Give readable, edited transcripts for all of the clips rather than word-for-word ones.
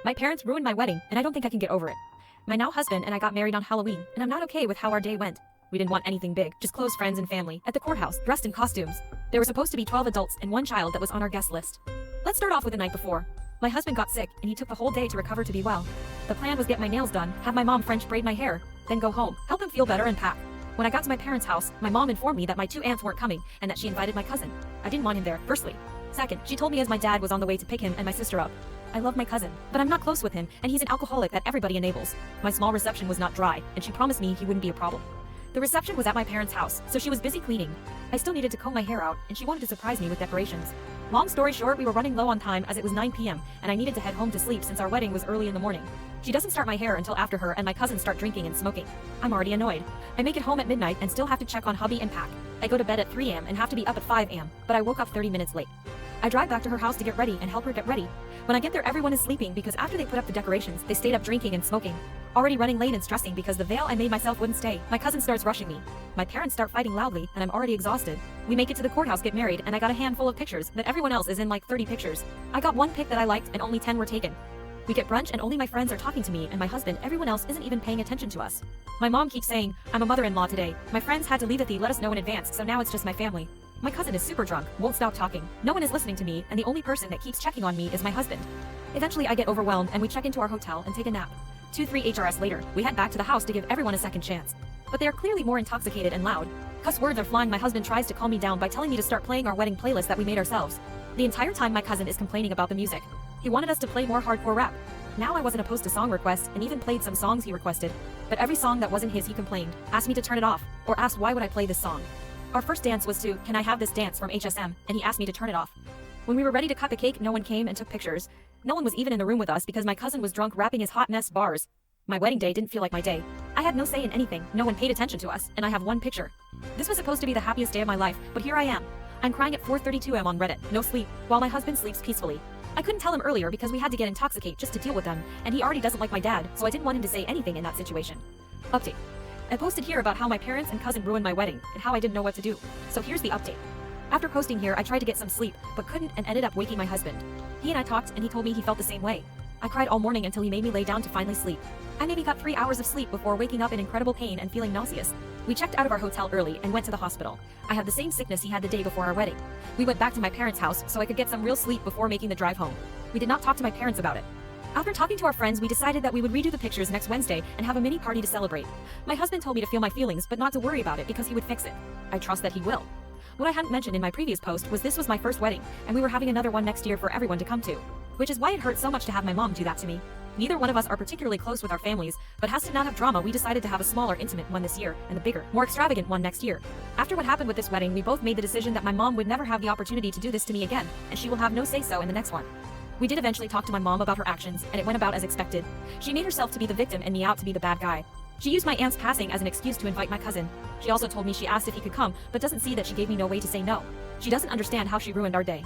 My parents ruined my wedding, and I don't think I can get over it. My now husband and I got married on Halloween, and I'm not okay with how our day went. We didn't want anything big, just close friends and family, at the courthouse, dressed in costumes. There were supposed to be 12 adults and 1 child that was on our guest list. Let's start off with the night before. My husband got sick, and he took the whole day to recover to be well. The plan was get my nails done, have my mom French braid my hair, then go home, help him feel better and pack. When I got to my parents' house, my mom informed me that my 2 aunts weren't coming, and that she invited my cousin. I didn't want him there, firstly. Second, she told me as my dad was on the way to pick him and my sister up. I love my cousin, but I'm not close with him, and he's an alcoholic that everybody enables. My small reception was not dry, and she promised me he wouldn't be a problem. The reception was at my parents' house, so she was busy cleaning. I still needed to comb my hair out, and she wanted to surprise me with decorations. Long story short, we were running low on time as it was 9 p.m., and I needed to head home to sleep since our wedding was early in the morning. She doesn't start my hair until after her and my cousins start drinking and smoking. I'm already annoyed. I make it home at midnight and still have to check on hubby and pack. I go to bed at 3 a.m. and have to be up at 5 a.m., but I woke up 30 minutes late. I drive back to her house to get ready and help her get ready. When I get there, everyone is sleeping because after they put up the decorations, they stayed up drinking and smoking. Already running late and stressing because the veil I made myself wouldn't stay. My cousin starts rushing me. My parents start fighting loudly, and I'm already exhausted. We make it to the courthouse, get married, and I got a handful of pictures, but everyone else is in like 30 pictures. I got 1 pic that I liked, and only 10 were taken. We get brunch, and only my friends are talking to me, and my husband, everyone else isn't even paying attention to us. My mom keeps saying, I'm a mother-in-law today. My friends had to leave let us know in advance, so now it's just my family. My cousin is super drunk, won't stop talking. No one is listening to me, and the only person that keeps checking on me is my husband. Eventually I get overwhelmed, and we check into our hotel and take a nap. 2-3 HRS later, we head back to the house to give everyone a second chance. But they are clearly more intoxicated and loud. Cuss words are flying. My husband tries to calm me down by telling me to start playing our wedding playlist that we made ourselves. The entire time my cousin is complaining about the music. He wanted us to play more hardcore rap. Now I wasn't opposed to song requests and even played some songs he requested. But every song that wasn't his he complained, asked me to turn it off, or asked why would I play this song. Our first dance was to Can I Have This Dance from HSM, and he asked me to turn it off. When we were ready to cut the cake, no one came and took pictures. No one was even in the room with us because my cousin was drunk rapping his hot mess bars. My wedding day didn't feel like my day. I had no say in anything, no one paid attention to us, and I have 1 picture. This was supposed to be the happiest day of my life, but here I am. I'm crying at 4:32 am on Reddit, no sleep, while my husband sleeps peacefully. I couldn't tell him earlier because we had to get intoxicated just to deal with them, and he already doesn't like my dad, so I didn't want him to say anything in that situation. Update. I posted here about how my parents and cousin ruined my wedding, and how I didn't know what to do. So here's the update. After posting here, I tried to get some sleep, but couldn't and ended up waking my husband. He and I talked, and he told me he felt the same way. I cried all morning until he made me lay down to finally sleep. I maybe got 3 hours of sleep before waking up in incredible pain and feeling nauseous. We checked out of our hotel early and went to the hospital. I had the same sickness he had the day before our wedding. We went back to my parents' house so I could get some real sleep before making the drive home. We did not talk to my parents about it. After talking to our friends, we decided that we would redo the pictures next Wednesday and have a mini party to celebrate. My husband told me to feel my feelings but not to worry about it because he would fix it. I trust that he will. What I hadn't mentioned in my previous post was this was my first wedding, and we were having another one next year for everyone to come to. Which is why it hurt so much to have my mom do that to me. Neither one of us are particularly close with our families, but has to not have drama, we decided to have a smaller, intimate one this year, and a bigger, more extravagant one next year. After what happened with this wedding, we both made the decision that my mom would never have the opportunity to do this to me again, and she will have no say-so in the next one. We did eventually talk to my mom about her actions, and it went about as expected. She made herself to be the victim and me out to be the bad guy. She used my aunt's passing as an excuse to invite my cousin. She also told me she asked if he could come, but doesn't see that she gave me no way to say no. She doesn't understand how she ruined our day.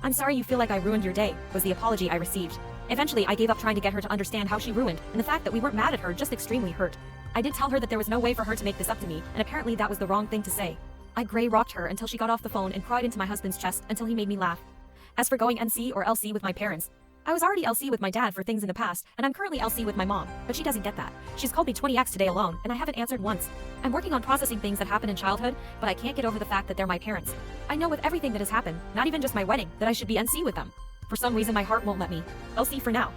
I'm sorry you feel like I ruined your day, was the apology I received. Eventually, I gave up trying to get her to understand how she ruined, and the fact that we weren't mad at her, just extremely hurt. I did tell her that there was no way for her to make this up to me, and apparently that was the wrong thing to say. I gray rocked her until she got off the phone and cried into my husband's chest until he made me laugh. As for going NC or LC with my parents, I was already LC with my dad for things in the past, and I'm currently LC with my mom, but she doesn't get that. She's called me 20x today alone, and I haven't answered once. I'm working on processing things that happened in childhood, but I can't get over the fact that they're my parents. I know with everything that has happened, not even just my wedding, that I should be NC with them. For some reason my heart won't let me. LC for now.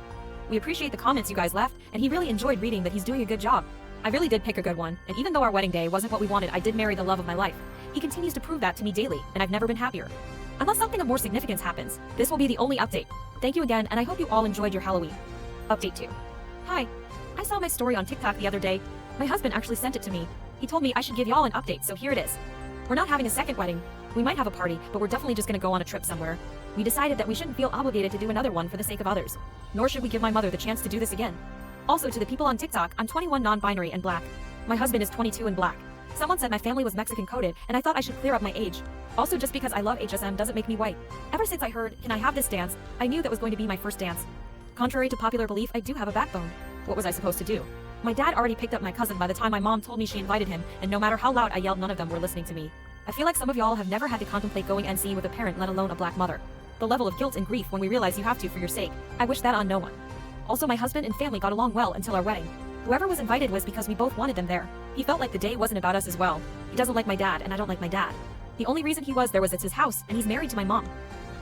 We appreciate the comments you guys left, and he really enjoyed reading that he's doing a good job. I really did pick a good one, and even though our wedding day wasn't what we wanted, I did marry the love of my life. He continues to prove that to me daily, and I've never been happier. Unless something of more significance happens, this will be the only update. Thank you again, and I hope you all enjoyed your Halloween. Update 2. Hi. I saw my story on TikTok the other day. My husband actually sent it to me. He told me I should give y'all an update, so here it is. We're not having a second wedding. We might have a party, but we're definitely just gonna go on a trip somewhere. We decided that we shouldn't feel obligated to do another one for the sake of others. Nor should we give my mother the chance to do this again. Also, to the people on TikTok, I'm 21, non-binary, and black. My husband is 22 and black. Someone said my family was Mexican coded, and I thought I should clear up my age. Also, just because I love HSM doesn't make me white. Ever since I heard, Can I Have This Dance, I knew that was going to be my first dance. Contrary to popular belief, I do have a backbone. What was I supposed to do? My dad already picked up my cousin by the time my mom told me she invited him, and no matter how loud I yelled, none of them were listening to me. I feel like some of y'all have never had to contemplate going NC with a parent, let alone a black mother. The level of guilt and grief when we realize you have to for your sake, I wish that on no one. Also, my husband and family got along well until our wedding. Whoever was invited was because we both wanted them there. He felt like the day wasn't about us as well. He doesn't like my dad, and I don't like my dad. The only reason he was there was it's his house, and he's married to my mom.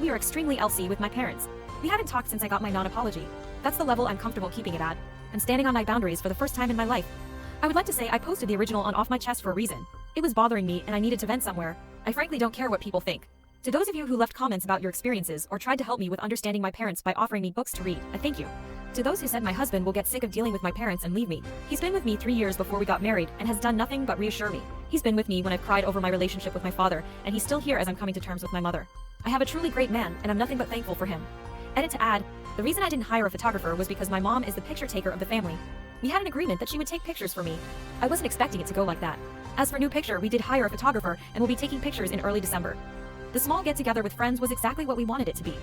We are extremely LC with my parents. We haven't talked since I got my non-apology. That's the level I'm comfortable keeping it at. I'm standing on my boundaries for the first time in my life. I would like to say I posted the original on Off My Chest for a reason. It was bothering me and I needed to vent somewhere. I frankly don't care what people think. To those of you who left comments about your experiences or tried to help me with understanding my parents by offering me books to read, I thank you. To those who said my husband will get sick of dealing with my parents and leave me, he's been with me 3 years before we got married and has done nothing but reassure me. He's been with me when I've cried over my relationship with my father, and he's still here as I'm coming to terms with my mother. I have a truly great man, and I'm nothing but thankful for him. Edit to add, the reason I didn't hire a photographer was because my mom is the picture taker of the family. We had an agreement that she would take pictures for me. I wasn't expecting it to go like that. As for new picture, we did hire a photographer and will be taking pictures in early December. The small get-together with friends was exactly what we wanted it to be.